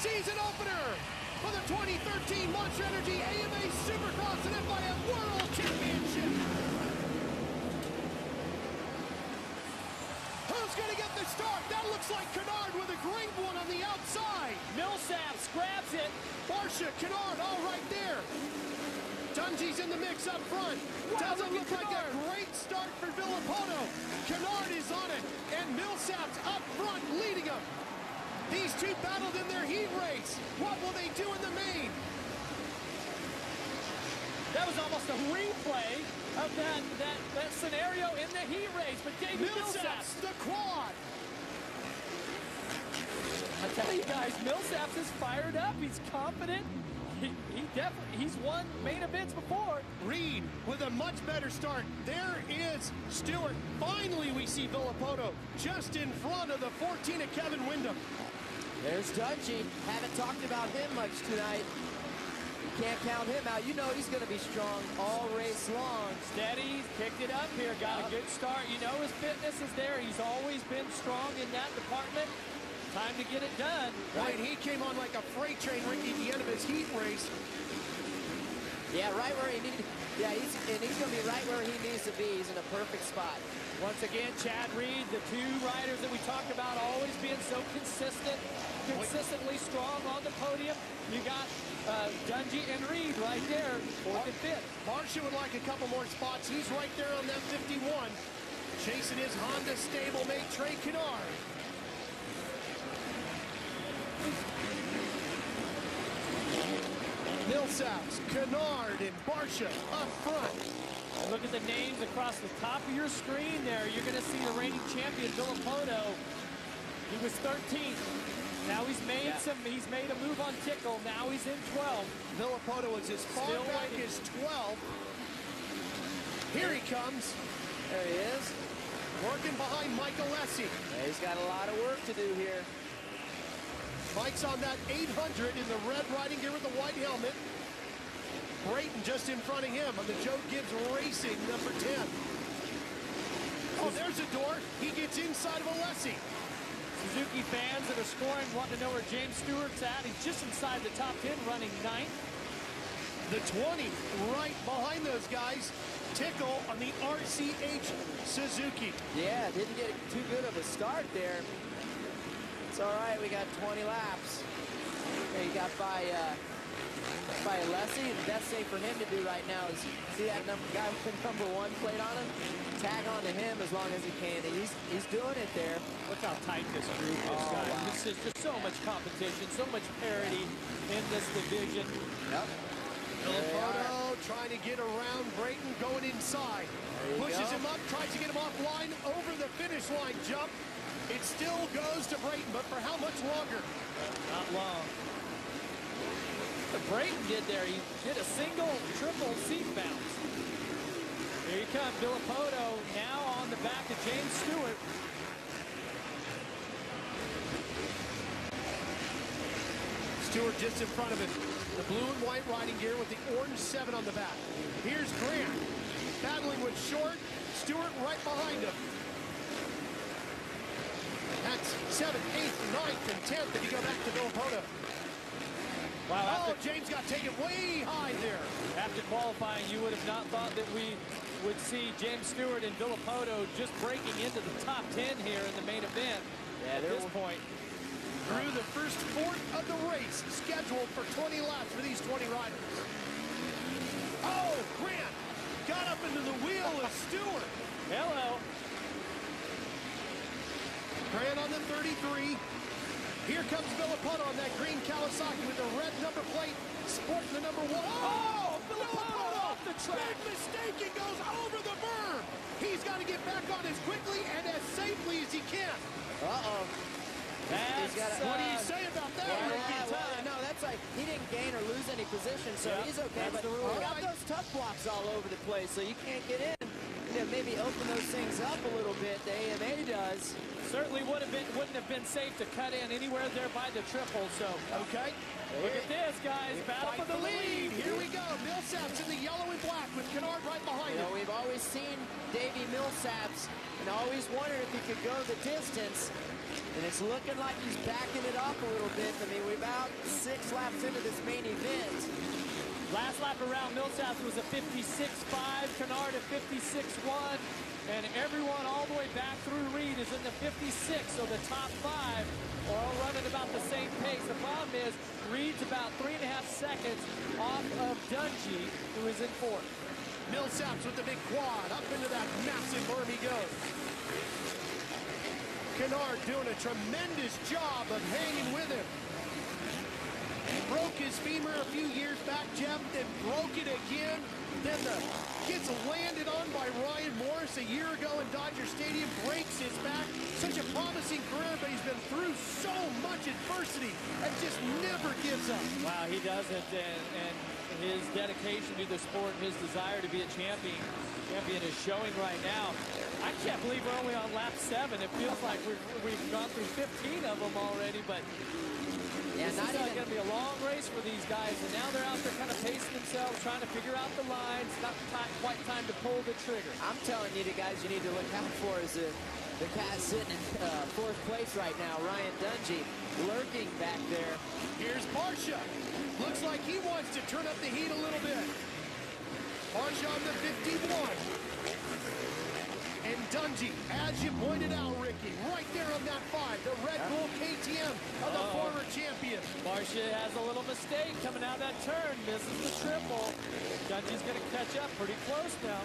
season opener for the 2013 Monster Energy AMA Supercross and FIM World Championship. Who's going to get the start? That looks like Kennard with a great one on the outside. Millsaps grabs it. Barsha, Kennard, all right there. Dungey's in the mix up front. Wow, Doesn't look like Kennard. a great start for Villopoto. Kennard is on it, and Millsaps up front leading him. These two battled in their heat race. What will they do in the main? That was almost a replay of that scenario in the heat race. But Davey Millsaps, the quad. I tell you guys, Millsaps is fired up. He's confident. He's won main events before. Reed with a much better start. There is Stewart. Finally, we see Villopoto just in front of the 14 of Kevin Windham. There's Dungey. Haven't talked about him much tonight. You can't count him out. You know he's going to be strong all race long. Steady, picked it up here, got a good start. You know his fitness is there. He's always been strong in that department. Time to get it done. Right, he came on like a freight train, Ricky, at the end of his heat race. Yeah, right where he needs. Yeah, he's going to be right where he needs to be. He's in a perfect spot. Once again, Chad Reed, the two riders that we talked about always being so consistently strong on the podium. You got Dungey and Reed right there, 4th and 5th. Barsha would like a couple more spots. He's right there on that 51. Chasing his Honda stablemate, Trey Kennard. Millsaps, Kennard, and Barsha up front. Look at the names across the top of your screen there. You're going to see the reigning champion, Villopoto. He was 13th. Now he's made a move on Tickle. Now he's in 12. Villopoto is as far Still back waiting. as 12. Here he comes. There he is. Working behind Mike Alessi. Yeah, he's got a lot of work to do here. Mike's on that 800 in the red riding gear with the white helmet. Brayton just in front of him on the Joe Gibbs Racing number 10. Oh, there's a door. He gets inside of Alessi. Suzuki fans that are scoring want to know where James Stewart's at. He's just inside the top 10, running 9th. The 20 right behind those guys. Tickle on the RCH Suzuki. Yeah, didn't get too good of a start there. It's all right. We got 20 laps. There you got by Alessi. The best thing for him to do right now is see that guy with the number 1 plate on him. Tag on to him as long as he can. And he's doing it there. Look how tight this group is, guys. Wow. This is just so much competition, so much parity in this division. Yep. Villopoto trying to get around Brayton, going inside. Pushes him up, tries to get him offline, over the finish line jump. It still goes to Brayton, but for how much longer? Not long. What Brayton did there, he did a single, triple seat bounce. Here you come, Villopoto now on the back of James Stewart. Stewart just in front of him. The blue and white riding gear with the orange 7 on the back. Here's Grant battling with Short. Stewart right behind him. That's 7th, 8th, 9th, and 10th if you go back to Villopoto. Wow, Oh, James got taken way high there. after qualifying, you would have not thought that we would see James Stewart and Villopoto just breaking into the top 10 here in the main event at this point. Through the first 4th of the race, scheduled for 20 laps for these 20 riders. Oh, Grant got up into the wheel of Stewart. Hello. Grant on the 33. Here comes Villopoto on that green Kawasaki with the red number plate, sporting the number 1. Oh, Villopoto off the track. Big mistake, he goes over the berm. He's got to get back on as quickly and as safely as he can. Uh-oh. What do you say about that? No, that's like he didn't gain or lose any position, so he's okay. But we got those tough blocks all over the place, so you can't get in. You know, maybe open those things up a little bit. The AMA does. Certainly wouldn't have been safe to cut in anywhere there by the triple. So okay, look at this, guys. Battle for the lead. Here we go. Millsaps in the yellow and black with Kennard right behind him. We've always seen Davey Millsaps and always wondered if he could go the distance. And it's looking like he's backing it up a little bit. I mean, we're about 6 laps into this main event. Last lap around, Millsaps was a 56.5, Kennard a 56.1, and everyone all the way back through Reed is in the 56, so the top 5 are all running about the same pace. The problem is Reed's about 3.5 seconds off of Dungey, who is in 4th. Millsaps with the big quad. Up into that massive berm he goes. Kennard doing a tremendous job of hanging with him. Broke his femur a few years back, Jeff, then broke it again. Then gets landed on by Ryan Morris a year ago in Dodger Stadium, breaks his back. Such a promising career, but he's been through so much adversity and just never gives up. Wow, he doesn't, and his dedication to the sport and his desire to be a champion is showing right now. I can't believe we're only on lap 7. It feels like we've gone through 15 of them already, but this is going to be a long race for these guys, and now they're out there kind of pacing themselves, trying to figure out the lines. Not quite time to pull the trigger. I'm telling you, the guys you need to look out for is the guy sitting in 4th place right now, Ryan Dungey, lurking back there. Here's Barsha. Looks like he wants to turn up the heat a little bit. Barsha on the 51. And Dungey, as you pointed out, Ricky, right there on that 5, the Red Bull KTM of the former champion. Barsha has a little mistake coming out of that turn, misses the triple. Dungey's going to catch up pretty close now.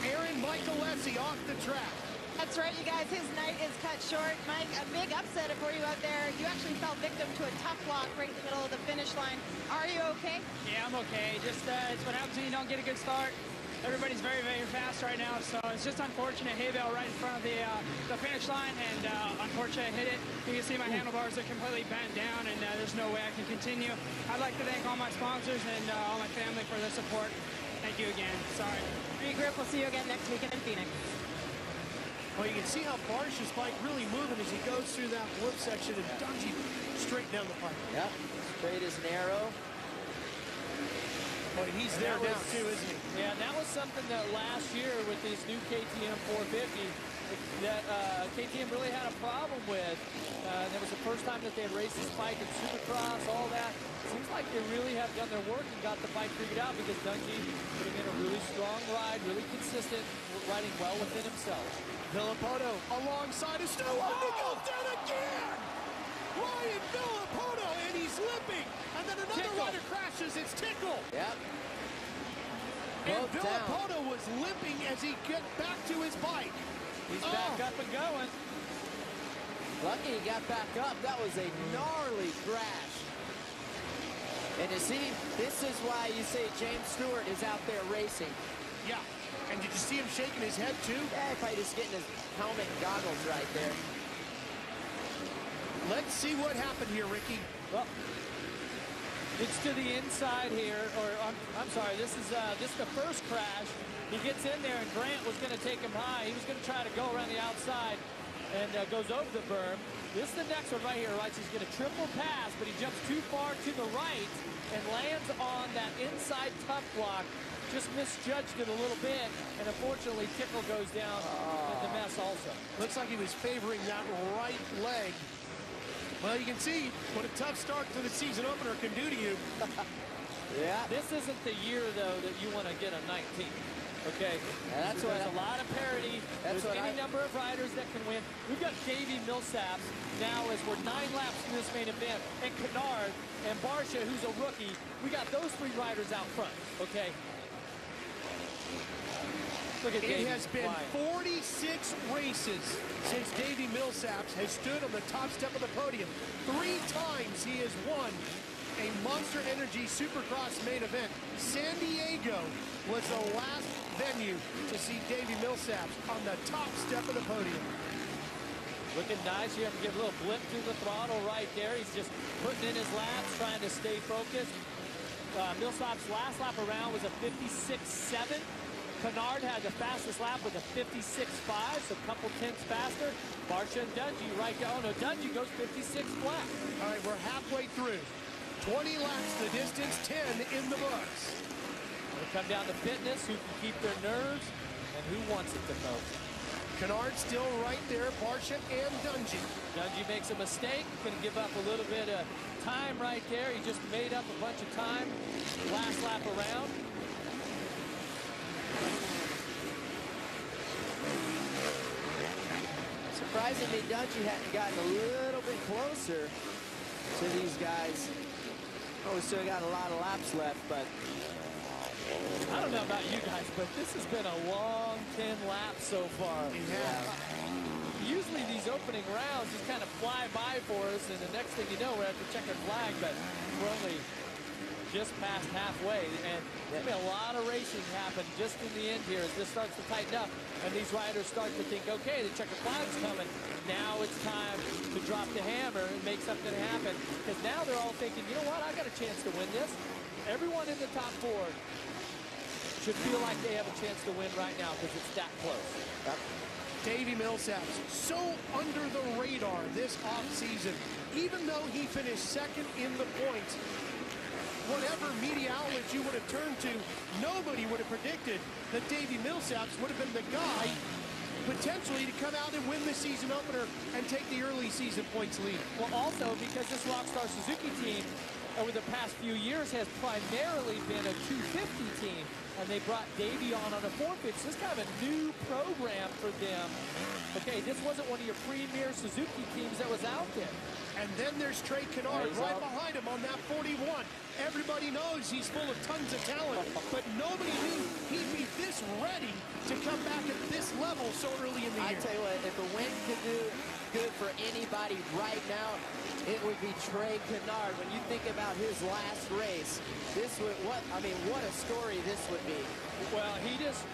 Aaron Michaelesi off the track. That's right, you guys. His night is cut short. Mike, a big upset for you out there. You actually fell victim to a tough block right in the middle of the finish line. Are you okay? Yeah, I'm okay. Just it's what happens when you don't get a good start. Everybody's very, very fast right now, so it's just unfortunate. Hay bale right in front of the finish line, and unfortunately I hit it. You can see my handlebars are completely bent down, and there's no way I can continue. I'd like to thank all my sponsors and all my family for their support. Thank you again. Sorry. Regroup. We'll see you again next weekend in Phoenix. Well, you can see how Barsha's bike really moving as he goes through that whoop section, and Dungey straight down the pipe. Yep, straight as an arrow. Boy, he's there now too, isn't he? Yeah, and that was something that last year with these new KTM 450 that KTM really had a problem with. That was the first time that they had raced this bike in Supercross, all that. Seems like they really have done their work and got the bike figured out because Dungey put in a really strong ride, really consistent, riding well within himself. Villopoto alongside of Stu, and he goes down again! Ryan Villopoto, and he's limping, and then another rider crashes. It's Tickle. Yep. And Villopoto was limping as he got back to his bike. He's back up and going. Lucky he got back up. That was a gnarly crash. And you see, this is why you say James Stewart is out there racing. Yeah. And did you see him shaking his head too? Yeah, probably just getting his helmet and goggles right there. Let's see what happened here, Ricky. Well, it's to the inside here, or I'm sorry, this is the first crash. He gets in there, and Grant was going to take him high. He was going to try to go around the outside and goes over the berm. This is the next one right here, right? So he's going to triple pass, but he jumps too far to the right and lands on that inside tough block. Just misjudged it a little bit, and unfortunately, Tickle goes down in the mess also. Looks like he was favoring that right leg. Well, you can see what a tough start to the season opener can do to you. Yeah. This isn't the year, though, that you want to get a 19. Okay? Yeah, that's what There's a lot of parity. There's any number of riders that can win. We've got Davey Millsaps now as we're 9 laps in this main event, and Kennard and Barsha, who's a rookie. We got those 3 riders out front, okay? Look at It Davey has been flying. 46 races since Davey Millsaps has stood on the top step of the podium. 3 times he has won a Monster Energy Supercross main event. San Diego was the last venue to see Davey Millsaps on the top step of the podium. Looking nice. You have to give a little blip through the throttle right there. He's just putting in his laps, trying to stay focused. Millsaps' last lap around was a 56.7. Kennard had the fastest lap with a 56.5, so a couple tenths faster. Barsha and Dungey right there. Oh, no, Dungey goes 56 flat. All right, we're halfway through. 20 laps the distance, 10 in the books. It'll come down to fitness, who can keep their nerves, and who wants it the most. Kennard still right there, Barcia and Dungey. Dungey makes a mistake, going to give up a little bit of time right there. He just made up a bunch of time last lap around. Surprisingly, Dungey hadn't gotten a little bit closer to these guys. Oh, we still got a lot of laps left, but I don't know about you guys, but this has been a long 10 laps so far. Usually these opening rounds just kind of fly by for us, and the next thing you know, we're at the checkered flag, but we're only just past halfway, and there'll be a lot of racing happen just in the end here as this starts to tighten up, and these riders start to think, okay, the checkered flag's coming. Now it's time to drop the hammer and make something happen, because now they're all thinking, you know what, I got a chance to win this. Everyone in the top 4 should feel like they have a chance to win right now because it's that close. Davey Millsaps, so under the radar this offseason, even though he finished second in the points. Whatever media outlets you would have turned to, nobody would have predicted that Davey Millsaps would have been the guy potentially to come out and win the season opener and take the early season points lead. Well, also because this Rockstar Suzuki team over the past few years has primarily been a 250 team, and they brought Davey on a 450. So it's kind of a new program for them. Okay, this wasn't one of your premier Suzuki teams that was out there. And then there's Trey Kennard right behind him on that 41. Everybody knows he's full of tons of talent, but nobody knew he'd be this ready to come back at this level so early in the year. I tell you what, if a win could do good for anybody right now, it would be Trey Kennard. When you think about his last race, this would, what a story this would be. Well, he just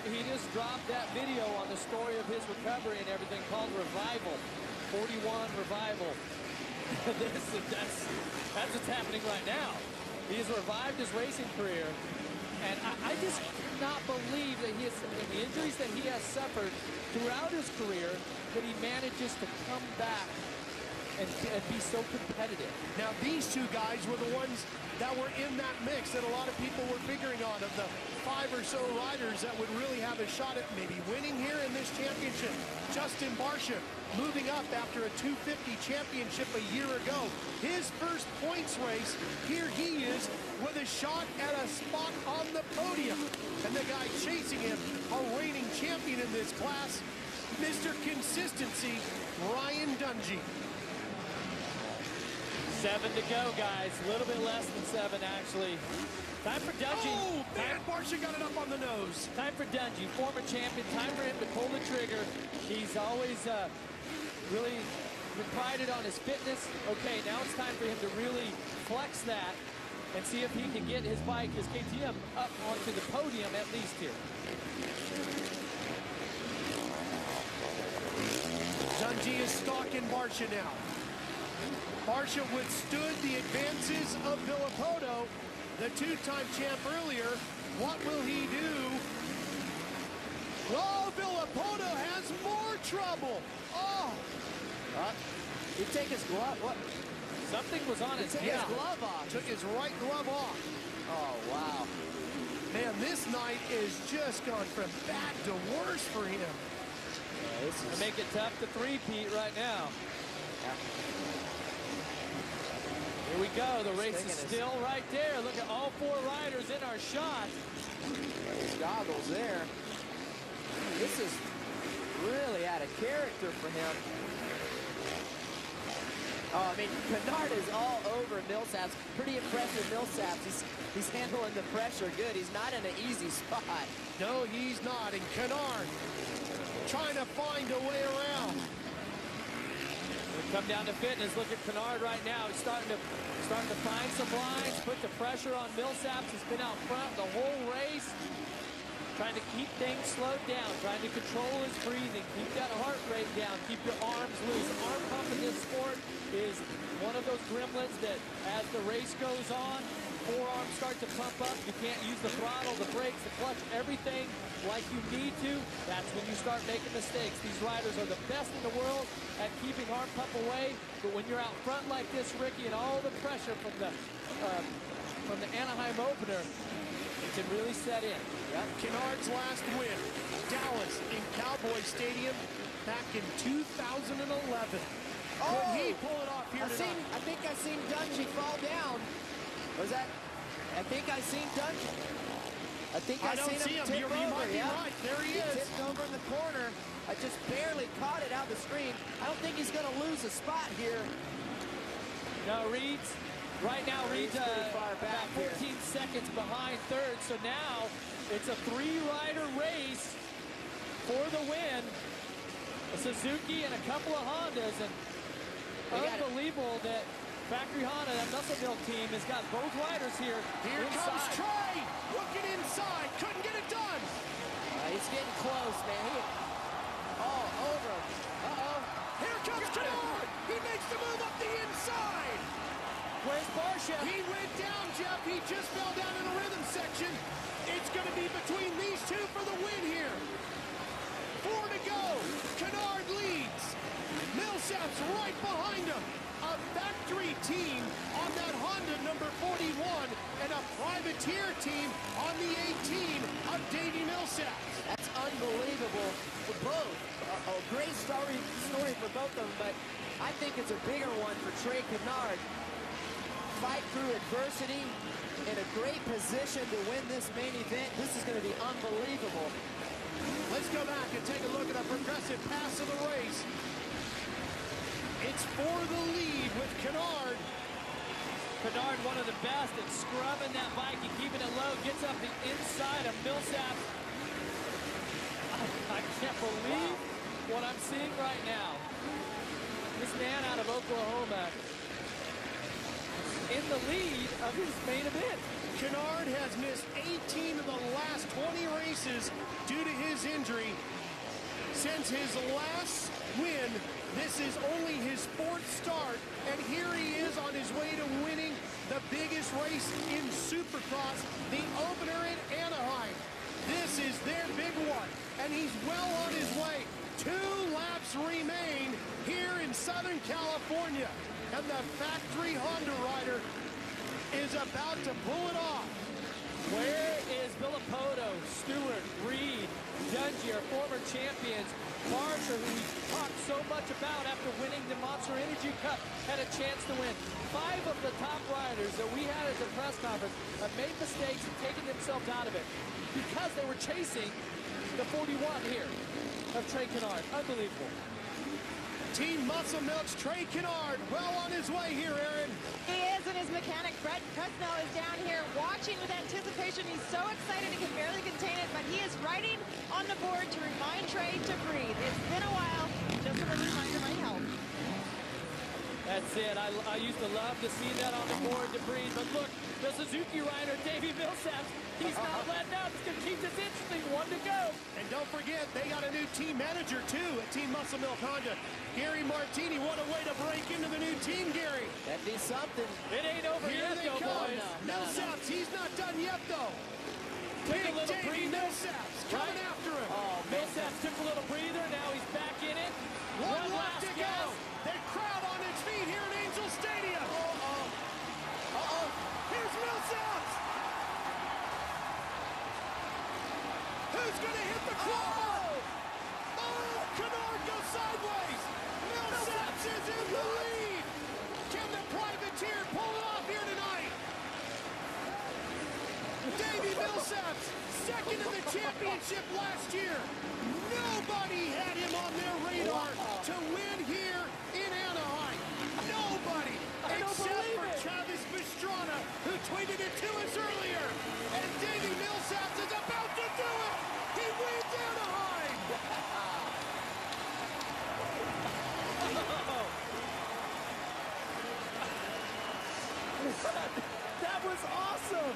dropped that video on the story of his recovery and everything called Revival, 41 Revival. That's what's happening right now. He has revived his racing career, and I just cannot believe that he has, in the injuries that he has suffered throughout his career, that he manages to come back and be so competitive. Now, these two guys were the ones that were in that mix that a lot of people were figuring on, of the 5 or so riders that would really have a shot at maybe winning here in this championship. Justin Barcia moving up after a 250 championship a year ago. His first points race, here he is with a shot at a spot on the podium. And the guy chasing him, a reigning champion in this class, Mr. Consistency, Ryan Dungey. 7 to go, guys. A little bit less than 7, actually. Time for Dungey. Oh, man, Barcia got it up on the nose. Time for Dungey, former champion. Time for him to pull the trigger. He's always really prided on his fitness. Okay, now it's time for him to really flex that and see if he can get his bike, his KTM, up onto the podium at least here. Dungey is stalking Barcia now. Barcia withstood the advances of Villopoto, the 2-time champ earlier. What will he do? Oh, Villopoto has more trouble. Oh. He'd take his glove. What? Something was on his hand. His glove off. Took his right glove off. Oh, wow. Man, this night is just gone from bad to worse for him. Yeah, this is... make it tough to three-peat right now. Yeah. Here we go. The race is still right there. Look at all 4 riders in our shot. His goggles there. This is really out of character for him. Oh, I mean, Kennard is all over Millsaps. Pretty impressive Millsaps. He's handling the pressure good. He's not in an easy spot. No, he's not. And Kennard trying to find a way around. Come down to fitness. Look at Kennard right now. He's starting to find some lines, put the pressure on Millsaps. He's been out front the whole race, trying to keep things slowed down, trying to control his breathing, keep that heart rate down, keep your arms loose. Arm pump in this sport is one of those gremlins that as the race goes on, forearms start to pump up. You can't use the throttle, the brakes, the clutch, everything like you need to. That's when you start making mistakes. These riders are the best in the world at keeping arm pump away, but when you're out front like this, Ricky, and all the pressure from the Anaheim opener, it can really set in. Yep. Kennard's last win, Dallas in Cowboy Stadium. back in 2011. Oh, Could he pull it off here tonight? I think I seen Dungy fall down. Was that? I think I seen Dungy. I think I don't seen see him him. tip You over. might be Yeah. right. There he is. Tipped over in the corner. I just barely caught it out of the screen. I don't think he's going to lose a spot here. No, Reed's right now. Reed's far back about 14 seconds behind third. So now it's a three-rider race for the win. A Suzuki and a couple of Hondas, and unbelievable that Factory Honda, that Muscle Milk team, has got both riders here. Here inside. comes Trey, looking inside, couldn't get it done. He's getting close, man. Over him. Uh-oh. Here comes Canard. He makes the move up the inside. Where's Barsha? He went down, Jeff. He just fell down in the rhythm section. It's going to be between these two for the win here. 4 to go. Canard leads. Millsap's right behind him. A factory team on that Honda number 41 and a privateer team on the 18 of Davey Millsap. That's unbelievable for both. A great story for both of them, but I think it's a bigger one for Trey Canard. Fight through adversity in a great position to win this main event. This is going to be unbelievable. Let's go back and take a look at a progressive pass of the race. It's for the lead with Canard. Canard, one of the best at scrubbing that bike and keeping it low, gets up the inside of Millsap. I can't believe what I'm seeing right now. This man out of Oklahoma in the lead of his main event. Canard has missed 18 of the last 20 races due to his injury. Since his last win, this is only his 4th start, and here he is on his way to winning the biggest race in Supercross, the opener in Anaheim. This is their big one, and he's well on his way. 2 laps remain here in Southern California, and the factory Honda rider is about to pull it off. Where is Villapoto, Stewart, Reed, Dungy, our former champions, Barsha, who we talked so much about after winning the Monster Energy Cup, had a chance to win. 5 of the top riders that we had at the press conference have made mistakes and taken themselves out of it because they were chasing the 41 here of Trey Canard. Unbelievable. Team Muscle Milk's Trey Canard well on his way here, Aaron. He is, and his mechanic, Brett Cusnell, is down here watching with anticipation. He's so excited he can barely contain it, but he is writing on the board to remind Trey to breathe. It's been a while. Just a reminder might help. That's it. I used to love to see that on the board to breathe. But look, the Suzuki rider, Davey Millsap, he's not letting out. It's going to keep this interesting. 1 to go. And don't forget, they got a new team manager, too, at Team Muscle Milk Honda. Gary Martini, what a way to break into the new team, Gary. That'd be something. It ain't over Here yet, they though, come. boys. Millsaps, he's not done yet, though. Took Big a little Davey breather. Millsaps coming Right? after him. Oh, Millsap took a little breather. Now he's back in it. One lap last to go. gas. The crowd on its feet here at Angel Stadium. Here's Millsaps. Who's going to hit the claw? Oh, Canard goes sideways. Millsaps is in the lead. Can the privateer pull it off here tonight? Davey Millsaps, second in the championship last year. Nobody had him on their radar to win here in Anaheim. Nobody, except for Travis Pastrana, who tweeted it to us earlier. And Davey Millsaps is about to do it. He wins Anaheim. That was awesome.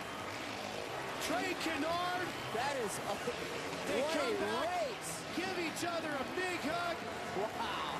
Trey Canard, That is they what come a back, race. give each other a big hug. Wow.